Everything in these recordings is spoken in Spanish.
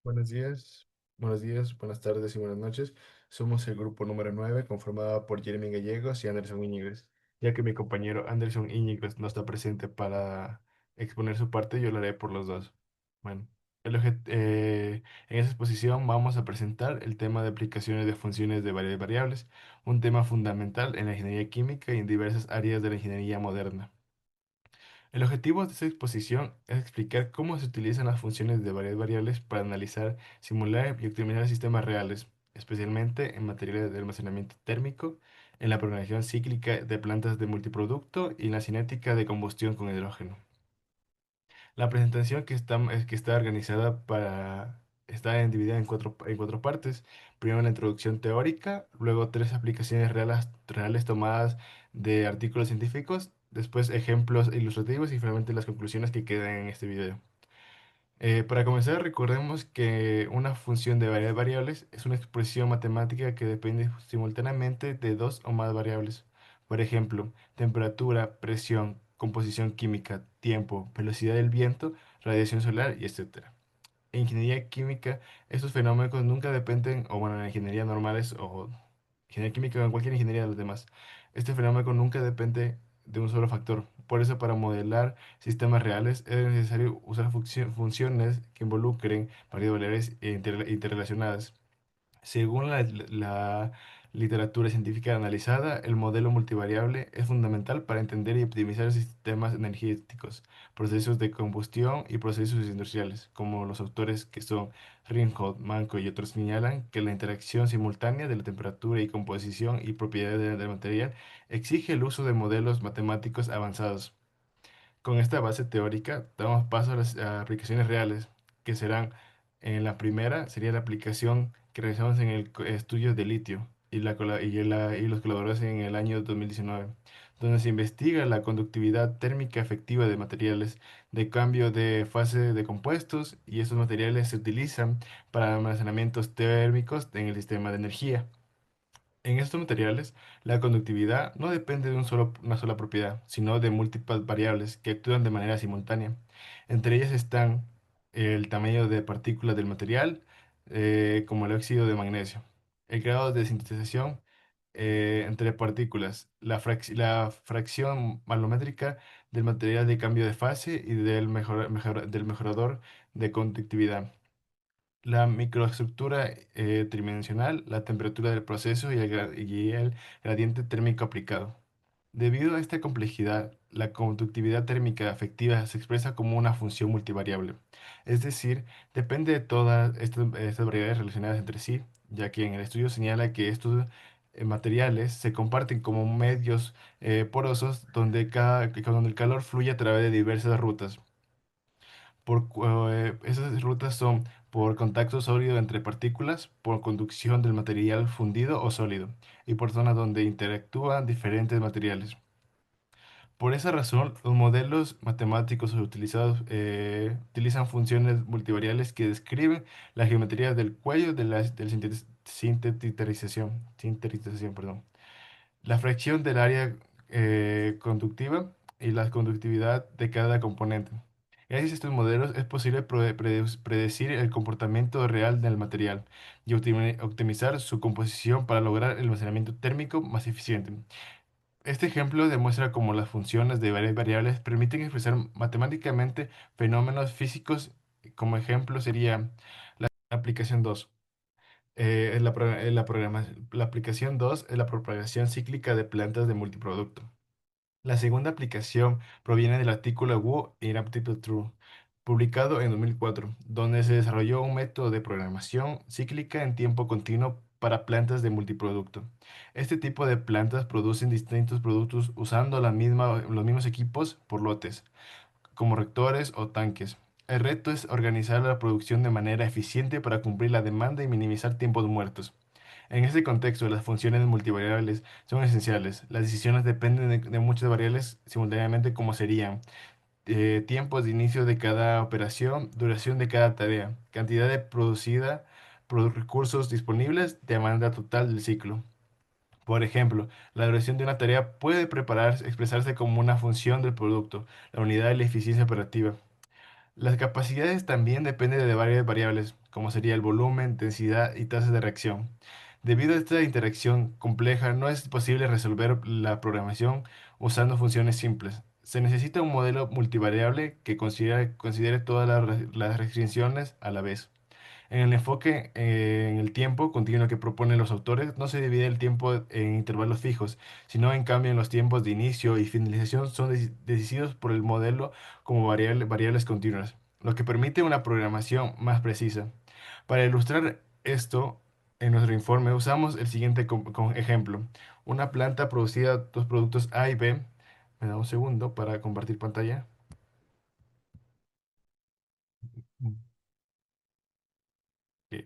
Buenos días, buenas tardes y buenas noches. Somos el grupo número 9, conformado por Jeremy Gallegos y Anderson Íñiguez. Ya que mi compañero Anderson Íñiguez no está presente para exponer su parte, yo lo haré por los dos. Bueno, en esta exposición vamos a presentar el tema de aplicaciones de funciones de varias variables, un tema fundamental en la ingeniería química y en diversas áreas de la ingeniería moderna. El objetivo de esta exposición es explicar cómo se utilizan las funciones de varias variables para analizar, simular y optimizar sistemas reales, especialmente en materia de almacenamiento térmico, en la programación cíclica de plantas de multiproducto y en la cinética de combustión con hidrógeno. La presentación que está organizada está dividida en cuatro partes. Primero la introducción teórica, luego tres aplicaciones reales tomadas de artículos científicos, después ejemplos ilustrativos y finalmente las conclusiones que quedan en este video. Para comenzar, recordemos que una función de varias variables es una expresión matemática que depende simultáneamente de dos o más variables. Por ejemplo, temperatura, presión, composición química, tiempo, velocidad del viento, radiación solar y etcétera. En ingeniería química, estos fenómenos nunca dependen, o bueno, en la ingeniería normales o ingeniería química o en cualquier ingeniería de los demás, este fenómeno nunca depende de un solo factor. Por eso, para modelar sistemas reales es necesario usar funciones que involucren variables variables interrelacionadas. Según la literatura científica analizada, el modelo multivariable es fundamental para entender y optimizar sistemas energéticos, procesos de combustión y procesos industriales, como los autores que son Reinhold, Manco y otros señalan que la interacción simultánea de la temperatura y composición y propiedades del material exige el uso de modelos matemáticos avanzados. Con esta base teórica, damos paso a las aplicaciones reales, que serán, en la primera, sería la aplicación que realizamos en el estudio de litio y los colaboradores en el año 2019, donde se investiga la conductividad térmica efectiva de materiales de cambio de fase de compuestos y estos materiales se utilizan para almacenamientos térmicos en el sistema de energía. En estos materiales, la conductividad no depende de una sola propiedad, sino de múltiples variables que actúan de manera simultánea. Entre ellas están el tamaño de partículas del material, como el óxido de magnesio, el grado de sintetización entre partículas, la fracción manométrica del material de cambio de fase y del mejorador de conductividad, la microestructura tridimensional, la temperatura del proceso y el gradiente térmico aplicado. Debido a esta complejidad, la conductividad térmica efectiva se expresa como una función multivariable, es decir, depende de todas estas variables relacionadas entre sí, ya que en el estudio señala que estos materiales se comparten como medios porosos donde el calor fluye a través de diversas rutas. Esas rutas son por contacto sólido entre partículas, por conducción del material fundido o sólido, y por zonas donde interactúan diferentes materiales. Por esa razón, los modelos matemáticos utilizados utilizan funciones multivariables que describen la geometría del cuello de la sintetización, perdón, la fracción del área conductiva y la conductividad de cada componente. Gracias a estos modelos es posible predecir el comportamiento real del material y optimizar su composición para lograr el almacenamiento térmico más eficiente. Este ejemplo demuestra cómo las funciones de varias variables permiten expresar matemáticamente fenómenos físicos. Como ejemplo sería la aplicación 2. La aplicación 2 es la propagación cíclica de plantas de multiproducto. La segunda aplicación proviene del artículo Wu in Aptitude True, publicado en 2004, donde se desarrolló un método de programación cíclica en tiempo continuo para plantas de multiproducto. Este tipo de plantas producen distintos productos usando los mismos equipos por lotes, como reactores o tanques. El reto es organizar la producción de manera eficiente para cumplir la demanda y minimizar tiempos muertos. En este contexto, las funciones multivariables son esenciales. Las decisiones dependen de muchas variables simultáneamente, como serían tiempos de inicio de cada operación, duración de cada tarea, cantidad de producida, recursos disponibles, demanda total del ciclo. Por ejemplo, la duración de una tarea puede expresarse como una función del producto, la unidad de la eficiencia operativa. Las capacidades también dependen de varias variables, como sería el volumen, densidad y tasa de reacción. Debido a esta interacción compleja, no es posible resolver la programación usando funciones simples. Se necesita un modelo multivariable que considere todas las restricciones a la vez. En el enfoque en el tiempo continuo que proponen los autores, no se divide el tiempo en intervalos fijos, sino en cambio en los tiempos de inicio y finalización son decididos por el modelo como variables continuas, lo que permite una programación más precisa. Para ilustrar esto, en nuestro informe usamos el siguiente ejemplo. Una planta producía dos productos A y B. Me da un segundo para compartir pantalla. Ok.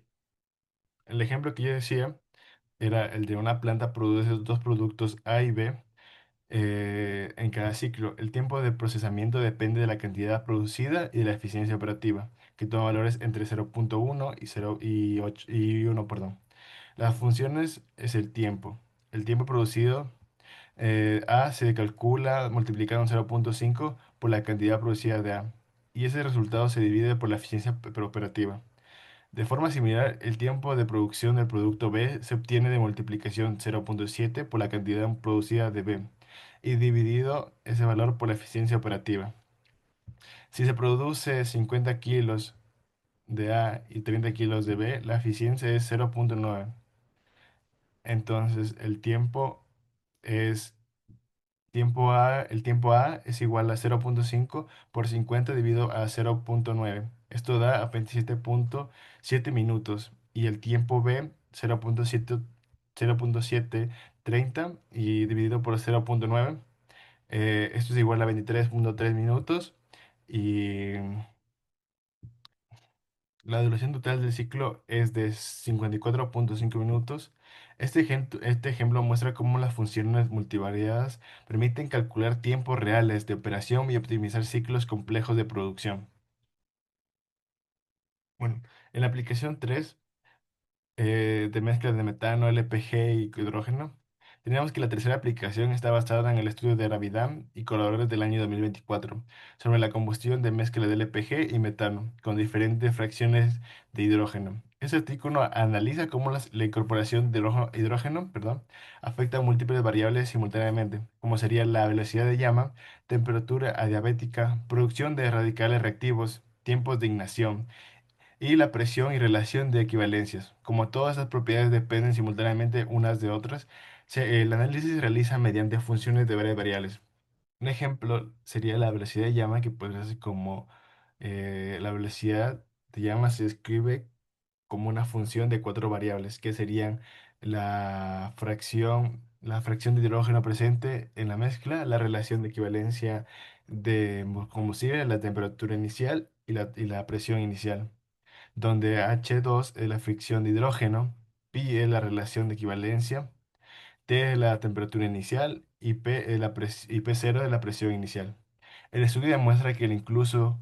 El ejemplo que yo decía era el de una planta produce dos productos A y B en cada ciclo. El tiempo de procesamiento depende de la cantidad producida y de la eficiencia operativa, que toma valores entre 0,1 y 0 y 8 y 1, perdón. Las funciones es el tiempo. El tiempo producido A se calcula multiplicando 0,5 por la cantidad producida de A, y ese resultado se divide por la eficiencia operativa. De forma similar, el tiempo de producción del producto B se obtiene de multiplicación 0,7 por la cantidad producida de B y dividido ese valor por la eficiencia operativa. Si se produce 50 kilos de A y 30 kilos de B, la eficiencia es 0,9. Entonces es el tiempo A es igual a 0,5 por 50 dividido a 0,9. Esto da a 27,7 minutos. Y el tiempo B, 0,730 y dividido por 0,9. Esto es igual a 23,3 minutos. Y la duración total del ciclo es de 54,5 minutos. Este ejemplo muestra cómo las funciones multivariadas permiten calcular tiempos reales de operación y optimizar ciclos complejos de producción. Bueno, en la aplicación 3 de mezclas de metano, LPG y hidrógeno. Teníamos que la tercera aplicación está basada en el estudio de gravedad y colaboradores del año 2024 sobre la combustión de mezcla de LPG y metano con diferentes fracciones de hidrógeno. Este artículo analiza cómo la incorporación de hidrógeno, perdón, afecta a múltiples variables simultáneamente, como sería la velocidad de llama, temperatura adiabática, producción de radicales reactivos, tiempos de ignición y la presión y relación de equivalencias. Como todas estas propiedades dependen simultáneamente unas de otras, el análisis se realiza mediante funciones de varias variables. Un ejemplo sería la velocidad de llama, que puede ser como la velocidad de llama se escribe como una función de cuatro variables, que serían la fracción de hidrógeno presente en la mezcla, la relación de equivalencia de combustible, la temperatura inicial y la presión inicial, donde H2 es la fricción de hidrógeno, pi es la relación de equivalencia, T es la temperatura inicial y y P0 es la presión inicial. El estudio demuestra que incluso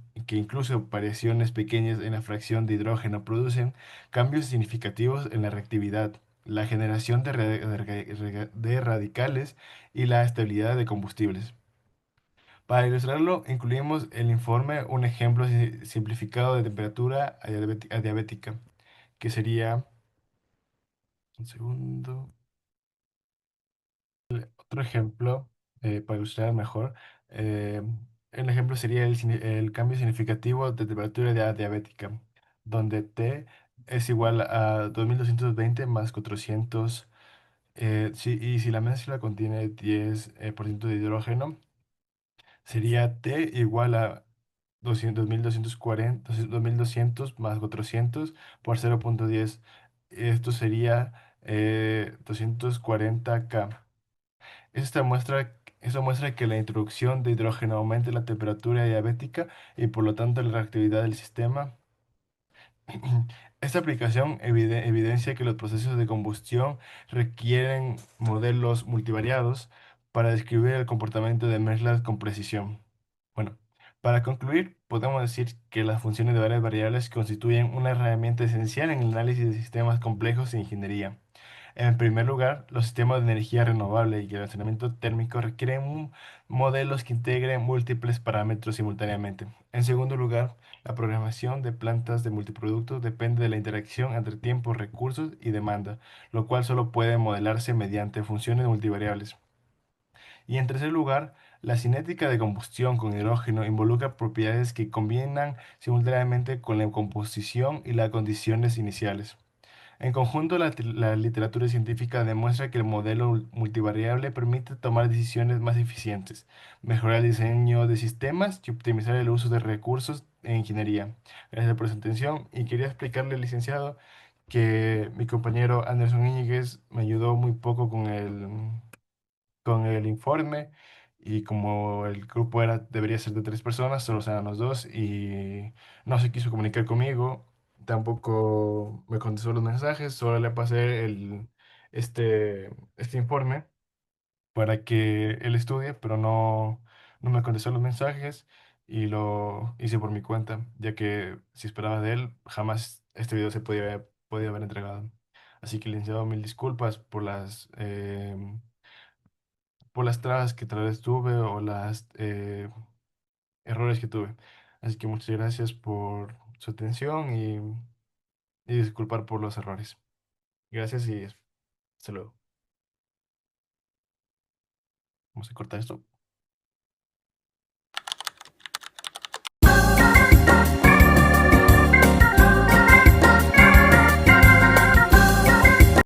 variaciones pequeñas en la fracción de hidrógeno producen cambios significativos en la reactividad, la generación de radicales y la estabilidad de combustibles. Para ilustrarlo, incluimos el informe un ejemplo simplificado de temperatura adiabática, que sería, un segundo, otro ejemplo para ilustrar mejor. eh, el ejemplo sería el cambio significativo de temperatura diabética, donde T es igual a 2220 más 400. Y si la mezcla contiene 10% de hidrógeno, sería T igual a 2200 más 400 por 0,10. Esto sería 240 K. Eso muestra que la introducción de hidrógeno aumenta la temperatura diabética y por lo tanto la reactividad del sistema. Esta aplicación evidencia que los procesos de combustión requieren modelos multivariados para describir el comportamiento de mezclas con precisión. Bueno, para concluir, podemos decir que las funciones de varias variables constituyen una herramienta esencial en el análisis de sistemas complejos de ingeniería. En primer lugar, los sistemas de energía renovable y el almacenamiento térmico requieren modelos que integren múltiples parámetros simultáneamente. En segundo lugar, la programación de plantas de multiproductos depende de la interacción entre tiempo, recursos y demanda, lo cual solo puede modelarse mediante funciones multivariables. Y en tercer lugar, la cinética de combustión con hidrógeno involucra propiedades que combinan simultáneamente con la composición y las condiciones iniciales. En conjunto, la literatura científica demuestra que el modelo multivariable permite tomar decisiones más eficientes, mejorar el diseño de sistemas y optimizar el uso de recursos en ingeniería. Gracias por su atención y quería explicarle, licenciado, que mi compañero Anderson Íñiguez me ayudó muy poco con el informe y como el grupo debería ser de 3 personas, solo eran los dos y no se quiso comunicar conmigo, tampoco me contestó los mensajes, solo le pasé este informe para que él estudie, pero no me contestó los mensajes y lo hice por mi cuenta, ya que si esperaba de él, jamás este video se podía haber entregado. Así que, licenciado, mil disculpas por las trabas que tal vez tuve o las errores que tuve. Así que muchas gracias por su atención y disculpar por los errores. Gracias y hasta luego. Vamos a cortar esto.